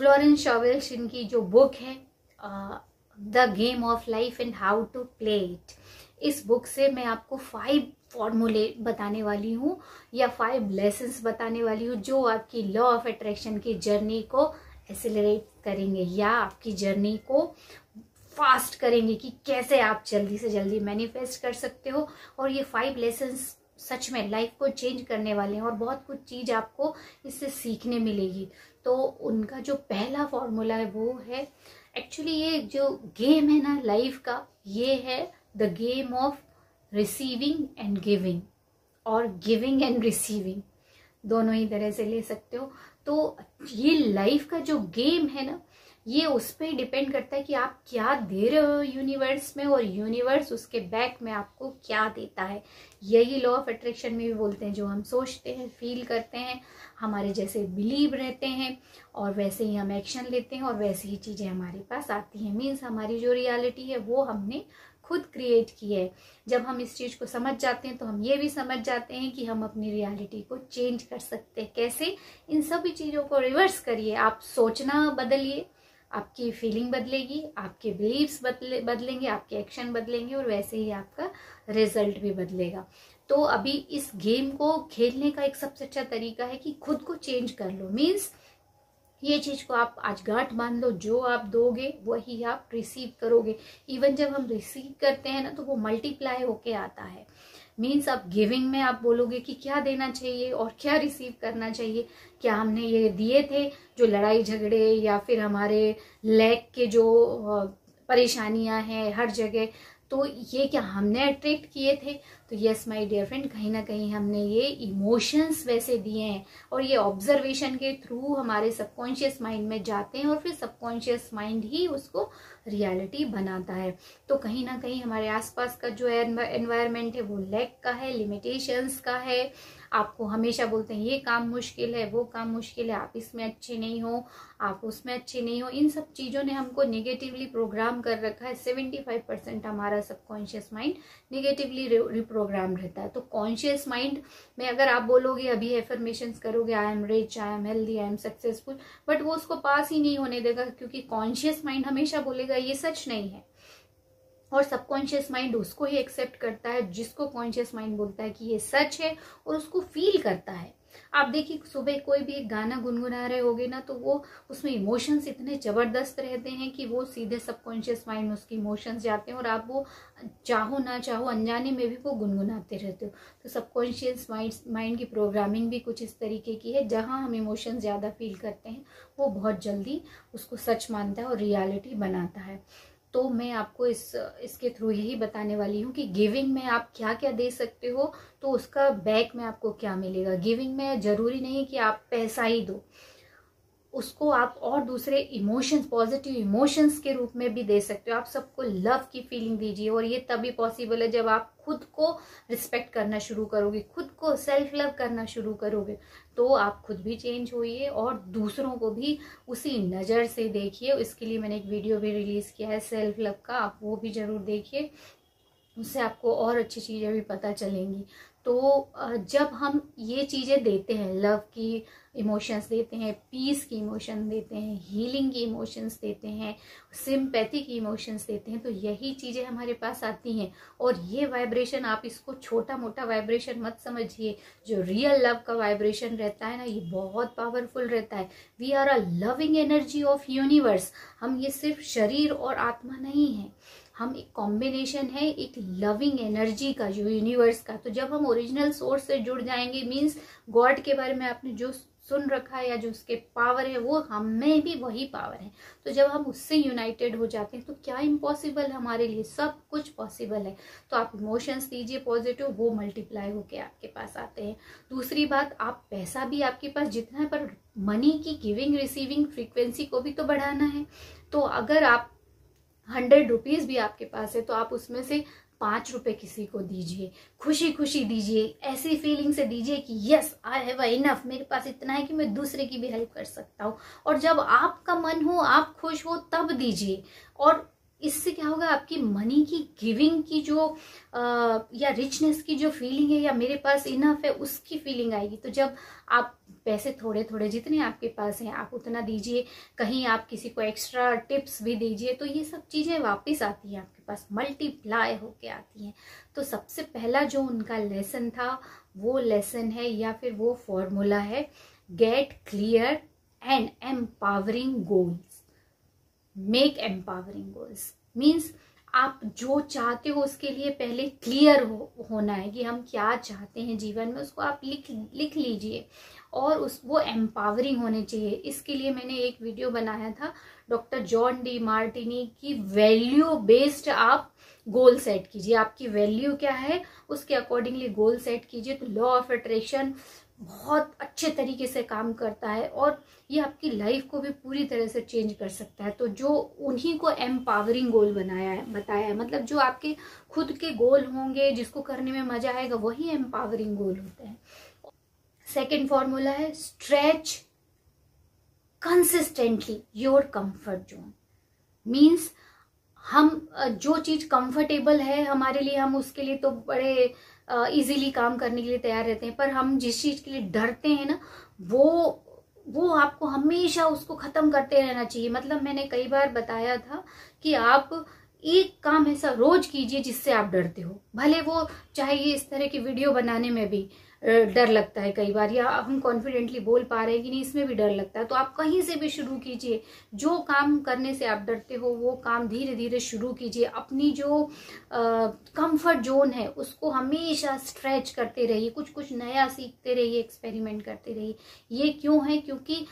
Florence शॉवेल्श इनकी जो book है the game of life and how to play it, इस बुक से मैं आपको 5 फॉर्मूले बताने वाली हूँ या 5 लेसन्स बताने वाली हूँ जो आपकी लॉ ऑफ अट्रैक्शन की जर्नी को एक्सेलरेट करेंगे या आपकी जर्नी को फास्ट करेंगे कि कैसे आप जल्दी से जल्दी मैनिफेस्ट कर सकते हो। और ये 5 लेसन्स सच में लाइफ को चेंज करने वाले हैं और बहुत कुछ चीज आपको इससे सीखने मिलेगी। तो उनका जो पहला फॉर्मूला है वो है, एक्चुअली ये जो गेम है ना लाइफ का, ये है the game of receiving end giving, और गिविंग एंड रिसीविंग दोनों ही तरह से ले सकते हो। तो ये लाइफ का जो गेम है ना, ये उस पर डिपेंड करता है कि आप क्या दे रहे हो यूनिवर्स में, और यूनिवर्स उसके बैक में आपको क्या देता है। यही लॉ ऑफ अट्रैक्शन में भी बोलते हैं, जो हम सोचते हैं, फील करते हैं, हमारे जैसे बिलीव रहते हैं और वैसे ही हम एक्शन लेते हैं और वैसे ही चीजें हमारे पास आती हैं। मीन्स हमारी जो रियलिटी है वो हमने खुद क्रिएट की है। जब हम इस चीज को समझ जाते हैं तो हम ये भी समझ जाते हैं कि हम अपनी रियलिटी को चेंज कर सकते हैं। कैसे? इन सभी चीजों को रिवर्स करिए, आप सोचना बदलिए, आपकी फीलिंग बदलेगी, आपके बिलीव्स बदलेंगे, आपके एक्शन बदलेंगे और वैसे ही आपका रिजल्ट भी बदलेगा। तो अभी इस गेम को खेलने का एक सबसे अच्छा तरीका है कि खुद को चेंज कर लो। मीन्स ये चीज को आप आज गांठ बांध लो, जो आप दोगे वही आप रिसीव करोगे। इवन जब हम रिसीव करते हैं ना तो वो मल्टीप्लाई होके आता है। मीन्स आप गिविंग में आप बोलोगे कि क्या देना चाहिए और क्या रिसीव करना चाहिए। क्या हमने ये दिए थे जो लड़ाई झगड़े या फिर हमारे लैक के जो परेशानियां हैं हर जगह, तो ये क्या हमने अट्रैक्ट किए थे? तो यस माय डियर फ्रेंड, कहीं ना कहीं हमने ये इमोशंस वैसे दिए हैं और ये ऑब्जर्वेशन के थ्रू हमारे सबकॉन्शियस माइंड में जाते हैं और फिर सबकॉन्शियस माइंड ही उसको रियलिटी बनाता है। तो कहीं ना कहीं हमारे आसपास का जो एनवायरनमेंट है वो लैक का है, लिमिटेशंस का है। आपको हमेशा बोलते हैं ये काम मुश्किल है, वो काम मुश्किल है, आप इसमें अच्छे नहीं हो, आप उसमें अच्छे नहीं हो। इन सब चीजों ने हमको नेगेटिवली प्रोग्राम कर रखा है। 75% हमारा सबकॉन्शियस माइंड नेगेटिवली रिप्रोग्राम रहता है। तो कॉन्शियस माइंड में अगर आप बोलोगे, अभी एफर्मेशंस करोगे, I am rich, I am healthy, I am successful, but वो उसको पास ही नहीं होने देगा, क्योंकि कॉन्शियस माइंड हमेशा बोलेगा ये सच नहीं है। और सबकॉन्शियस माइंड उसको ही एक्सेप्ट करता है जिसको कॉन्शियस माइंड बोलता है कि ये सच है और उसको फील करता है। आप देखिए, सुबह कोई भी एक गाना गुनगुना रहे होगे ना, तो वो उसमें इमोशंस इतने जबरदस्त रहते हैं कि वो सीधे सबकॉन्शियस माइंड में उसके इमोशंस जाते हैं और आप वो चाहो ना चाहो अनजाने में भी वो गुनगुनाते रहते हो। तो सबकॉन्शियस माइंड की प्रोग्रामिंग भी कुछ इस तरीके की है, जहां हम इमोशंस ज्यादा फील करते हैं वो बहुत जल्दी उसको सच मानता है और रियलिटी बनाता है। तो मैं आपको इसके थ्रू यही बताने वाली हूँ कि गिविंग में आप क्या क्या दे सकते हो तो उसका बैक में आपको क्या मिलेगा। गिविंग में जरूरी नहीं कि आप पैसा ही दो, उसको आप और दूसरे इमोशंस, पॉजिटिव इमोशंस के रूप में भी दे सकते हो। आप सबको लव की फीलिंग दीजिए, और ये तभी पॉसिबल है जब आप खुद को रिस्पेक्ट करना शुरू करोगे, खुद को सेल्फ लव करना शुरू करोगे। तो आप खुद भी चेंज होइए और दूसरों को भी उसी नज़र से देखिए। इसके लिए मैंने एक वीडियो भी रिलीज किया है सेल्फ लव का, आप वो भी जरूर देखिए, उससे आपको और अच्छी चीज़ें भी पता चलेंगी। तो जब हम ये चीज़ें देते हैं, लव की इमोशंस देते हैं, पीस की इमोशन देते हैं, हीलिंग की इमोशंस देते हैं, सिंपैथी की इमोशंस देते हैं, तो यही चीज़ें हमारे पास आती हैं। और ये वाइब्रेशन, आप इसको छोटा मोटा वाइब्रेशन मत समझिए। जो रियल लव का वाइब्रेशन रहता है ना, ये बहुत पावरफुल रहता है। We are a loving energy of universe. हम ये सिर्फ शरीर और आत्मा नहीं है, हम एक कॉम्बिनेशन है एक लविंग एनर्जी का, जो यूनिवर्स का। तो जब हम ओरिजिनल सोर्स से जुड़ जाएंगे, मीन्स गॉड के बारे में आपने जो सुन रखा है या जो उसके पावर है वो हम में भी वही पावर है। तो जब हम उससे यूनाइटेड हो जाते हैं तो क्या इम्पॉसिबल हमारे लिए, सब कुछ पॉसिबल है। तो आप इमोशंस दीजिए पॉजिटिव, वो मल्टीप्लाई होके आपके पास आते हैं। दूसरी बात, आप पैसा भी आपके पास जितना है, पर मनी की गिविंग रिसीविंग फ्रीक्वेंसी को भी तो बढ़ाना है। तो अगर आप 100 रुपीज भी आपके पास है तो आप उसमें से 5 रुपए किसी को दीजिए, खुशी खुशी दीजिए, ऐसी फीलिंग से दीजिए कि यस आई हैव इनफ, मेरे पास इतना है कि मैं दूसरे की भी हेल्प कर सकता हूँ। और जब आपका मन हो, आप खुश हो, तब दीजिए। और इससे क्या होगा, आपकी मनी की गिविंग की जो या रिचनेस की जो फीलिंग है, या मेरे पास इनफ है, उसकी फीलिंग आएगी। तो जब आप पैसे थोड़े थोड़े जितने आपके पास हैं आप उतना दीजिए, कहीं आप किसी को एक्स्ट्रा टिप्स भी दीजिए, तो ये सब चीज़ें वापस आती हैं आपके पास, मल्टीप्लाई होके आती हैं। तो सबसे पहला जो उनका लेसन था वो लेसन है या फिर वो फॉर्मूला है, get clear and empowering goals. Make empowering goals means आप जो चाहते हो उसके लिए पहले क्लियर होना है कि हम क्या चाहते हैं जीवन में, उसको आप लिख लीजिए और वो एम्पावरिंग होने चाहिए। इसके लिए मैंने एक वीडियो बनाया था, डॉक्टर जॉन डी मार्टिनी की वैल्यू बेस्ड आप गोल सेट कीजिए, आपकी वैल्यू क्या है उसके अकॉर्डिंगली गोल सेट कीजिए, तो लॉ ऑफ अट्रैक्शन बहुत अच्छे तरीके से काम करता है और ये आपकी लाइफ को भी पूरी तरह से चेंज कर सकता है। तो जो उन्हीं को एम्पावरिंग गोल बताया है, मतलब जो आपके खुद के गोल होंगे जिसको करने में मजा आएगा वही एम्पावरिंग गोल होते हैं। सेकेंड फॉर्मूला है stretch consistently your comfort zone. Means हम जो चीज कंफर्टेबल है हमारे लिए, हम उसके लिए तो बड़े इजीली काम करने के लिए तैयार रहते हैं, पर हम जिस चीज के लिए डरते हैं ना वो आपको हमेशा उसको खत्म करते रहना चाहिए। मतलब मैंने कई बार बताया था कि आप एक काम ऐसा रोज कीजिए जिससे आप डरते हो, भले वो चाहे ये इस तरह की वीडियो बनाने में भी डर लगता है कई बार, या हम कॉन्फिडेंटली बोल पा रहे हैं कि नहीं इसमें भी डर लगता है, तो आप कहीं से भी शुरू कीजिए। जो काम करने से आप डरते हो वो काम धीरे धीरे शुरू कीजिए। अपनी जो कंफर्ट जोन है उसको हमेशा स्ट्रेच करते रहिए, कुछ कुछ नया सीखते रहिए, एक्सपेरिमेंट करते रहिए। ये क्यों है? क्योंकि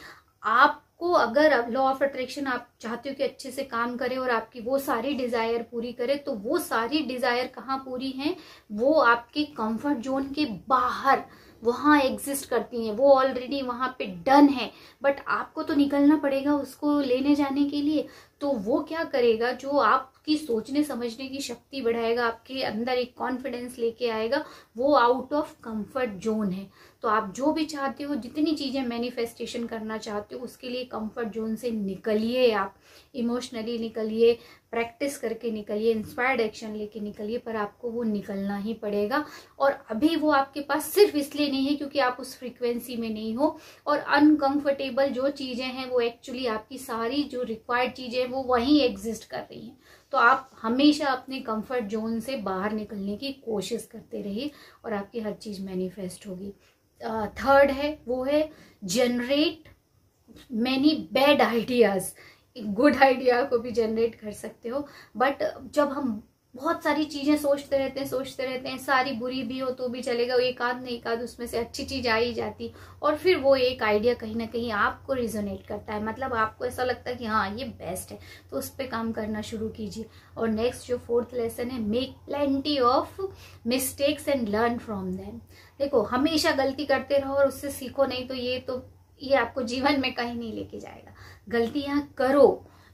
आपको अगर लॉ ऑफ अट्रैक्शन आप चाहते हो कि अच्छे से काम करे और आपकी वो सारी डिजायर पूरी करे, तो वो सारी डिजायर कहाँ पूरी हैं? वो आपके कंफर्ट जोन के बाहर वहां एग्जिस्ट करती हैं, वो ऑलरेडी वहां पे डन है, बट आपको तो निकलना पड़ेगा उसको लेने जाने के लिए। तो वो क्या करेगा, जो आपकी सोचने समझने की शक्ति बढ़ाएगा, आपके अंदर एक कॉन्फिडेंस लेके आएगा, वो आउट ऑफ कंफर्ट जोन है। तो आप जो भी चाहते हो, जितनी चीजें मैनिफेस्टेशन करना चाहते हो, उसके लिए कंफर्ट जोन से निकलिए, आप इमोशनली निकलिए, प्रैक्टिस करके निकलिए, इंस्पायर्ड एक्शन लेके निकलिए, पर आपको वो निकलना ही पड़ेगा। और अभी वो आपके पास सिर्फ इसलिए नहीं है क्योंकि आप उस फ्रीक्वेंसी में नहीं हो, और अनकंफर्टेबल जो चीजें हैं वो एक्चुअली आपकी सारी जो रिक्वायर्ड चीजें वो वहीं एग्जिस्ट कर रही हैं। तो आप हमेशा अपने कंफर्ट जोन से बाहर निकलने की कोशिश करते रहिए और आपकी हर चीज मैनिफेस्ट होगी। थर्ड है वो है generate many bad ideas. Good idea को भी जनरेट कर सकते हो, बट जब हम बहुत सारी चीजें सोचते रहते हैं, सारी बुरी भी हो तो भी चलेगा, एक आध उसमें से अच्छी चीज आ ही जाती, और फिर वो एक आइडिया कहीं ना कहीं आपको रिजोनेट करता है, मतलब आपको ऐसा लगता है कि हाँ ये बेस्ट है, तो उस पर काम करना शुरू कीजिए। और नेक्स्ट जो फोर्थ लेसन है, make plenty of mistakes and learn from them. देखो हमेशा गलती करते रहो और उससे सीखो नहीं, तो ये आपको जीवन में कहीं नहीं लेके जाएगा। गलतियां करो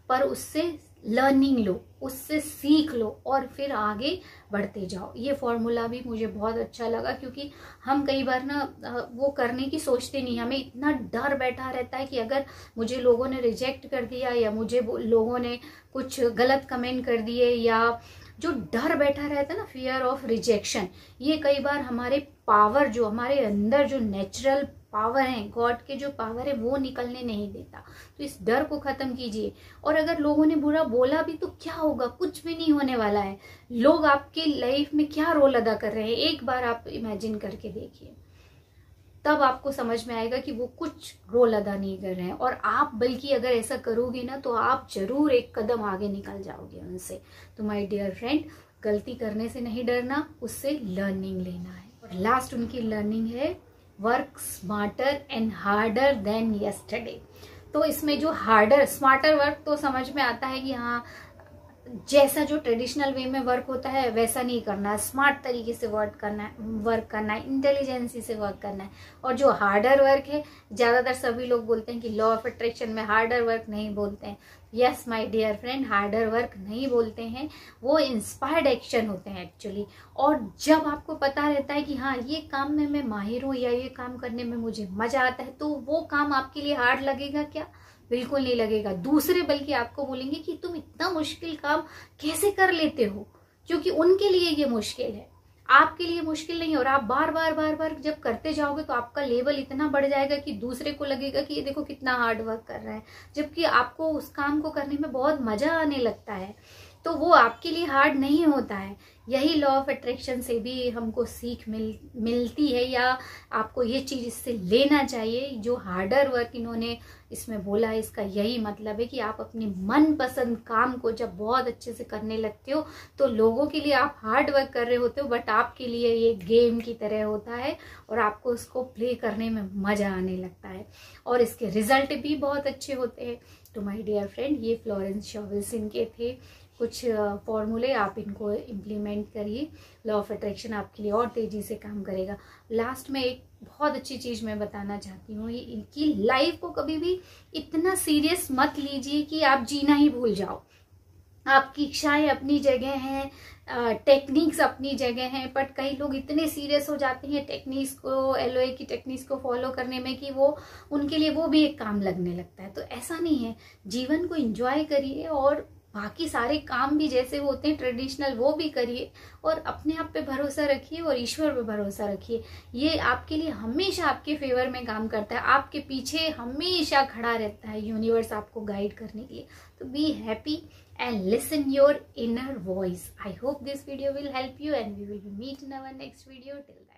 पर उससे लर्निंग लो, उससे सीख लो और फिर आगे बढ़ते जाओ। ये फॉर्मूला भी मुझे बहुत अच्छा लगा, क्योंकि हम कई बार ना वो करने की सोचते नहीं, हमें इतना डर बैठा रहता है कि अगर मुझे लोगों ने रिजेक्ट कर दिया या मुझे लोगों ने कुछ गलत कमेंट कर दिए, या जो डर बैठा रहता है ना, फियर ऑफ रिजेक्शन, ये कई बार हमारे पावर, जो हमारे अंदर जो नेचुरल पावर है, गॉड के जो पावर है, वो निकलने नहीं देता। तो इस डर को खत्म कीजिए। और अगर लोगों ने बुरा बोला भी तो क्या होगा, कुछ भी नहीं होने वाला है। लोग आपके लाइफ में क्या रोल अदा कर रहे हैं, एक बार आप इमेजिन करके देखिए, तब आपको समझ में आएगा कि वो कुछ रोल अदा नहीं कर रहे हैं। और आप बल्कि अगर ऐसा करोगे ना, तो आप जरूर एक कदम आगे निकल जाओगे उनसे। तो माय डियर फ्रेंड, गलती करने से नहीं डरना, उससे लर्निंग लेना है। और लास्ट उनकी लर्निंग है, work smarter and harder than yesterday. तो इसमें जो हार्डर स्मार्टर वर्क तो समझ में आता है कि हाँ, जैसा जो ट्रेडिशनल वे में वर्क होता है वैसा नहीं करना है, स्मार्ट तरीके से वर्क करना है, इंटेलिजेंसी से वर्क करना है। और जो हार्डर वर्क है, ज्यादातर सभी लोग बोलते हैं कि लॉ ऑफ अट्रैक्शन में हार्डर वर्क नहीं बोलते हैं। Yes my dear friend, harder work नहीं बोलते हैं, वो इंस्पायर्ड एक्शन होते हैं एक्चुअली। और जब आपको पता रहता है कि हाँ ये काम में मैं माहिर हूँ या ये काम करने में मुझे मजा आता है, तो वो काम आपके लिए हार्ड लगेगा क्या? बिल्कुल नहीं लगेगा। दूसरे बल्कि आपको बोलेंगे कि तुम इतना मुश्किल काम कैसे कर लेते हो, क्योंकि उनके लिए ये मुश्किल है। आपके लिए मुश्किल नहीं है, और आप बार बार जब करते जाओगे तो आपका लेवल इतना बढ़ जाएगा कि दूसरे को लगेगा कि ये देखो कितना हार्ड वर्क कर रहा है, जबकि आपको उस काम को करने में बहुत मजा आने लगता है। तो वो आपके लिए हार्ड नहीं होता है। यही लॉ ऑफ अट्रैक्शन से भी हमको सीख मिलती है, या आपको ये चीज इससे लेना चाहिए। जो हार्डर वर्क इन्होंने इसमें बोला है, इसका यही मतलब है कि आप अपनी मनपसंद काम को जब बहुत अच्छे से करने लगते हो तो लोगों के लिए आप हार्ड वर्क कर रहे होते हो, बट आपके लिए ये गेम की तरह होता है और आपको उसको प्ले करने में मजा आने लगता है, और इसके रिजल्ट भी बहुत अच्छे होते हैं। तो माय डियर फ्रेंड, ये फ्लोरेंस शॉवेल्सन के थे कुछ फॉर्मूले, आप इनको इम्प्लीमेंट करिए, लॉ ऑफ अट्रैक्शन आपके लिए और तेजी से काम करेगा। लास्ट में एक बहुत अच्छी चीज मैं बताना चाहती हूँ, ये कि लाइफ को कभी भी इतना सीरियस मत लीजिए कि आप जीना ही भूल जाओ। आपकी इच्छाएं अपनी जगह हैं, टेक्निक्स अपनी जगह हैं, बट कई लोग इतने सीरियस हो जाते हैं टेक्निक्स को, एलओए की टेक्निक्स को फॉलो करने में, कि वो उनके लिए वो भी एक काम लगने लगता है। तो ऐसा नहीं है, जीवन को एंजॉय करिए और बाकी सारे काम भी जैसे होते हैं ट्रेडिशनल वो भी करिए, और अपने आप पे भरोसा रखिए और ईश्वर पे भरोसा रखिए। ये आपके लिए हमेशा आपके फेवर में काम करता है, आपके पीछे हमेशा खड़ा रहता है यूनिवर्स आपको गाइड करने के लिए। तो be happy and listen your inner voice. I hope this video will help you, and we will meet in our next video. Till then.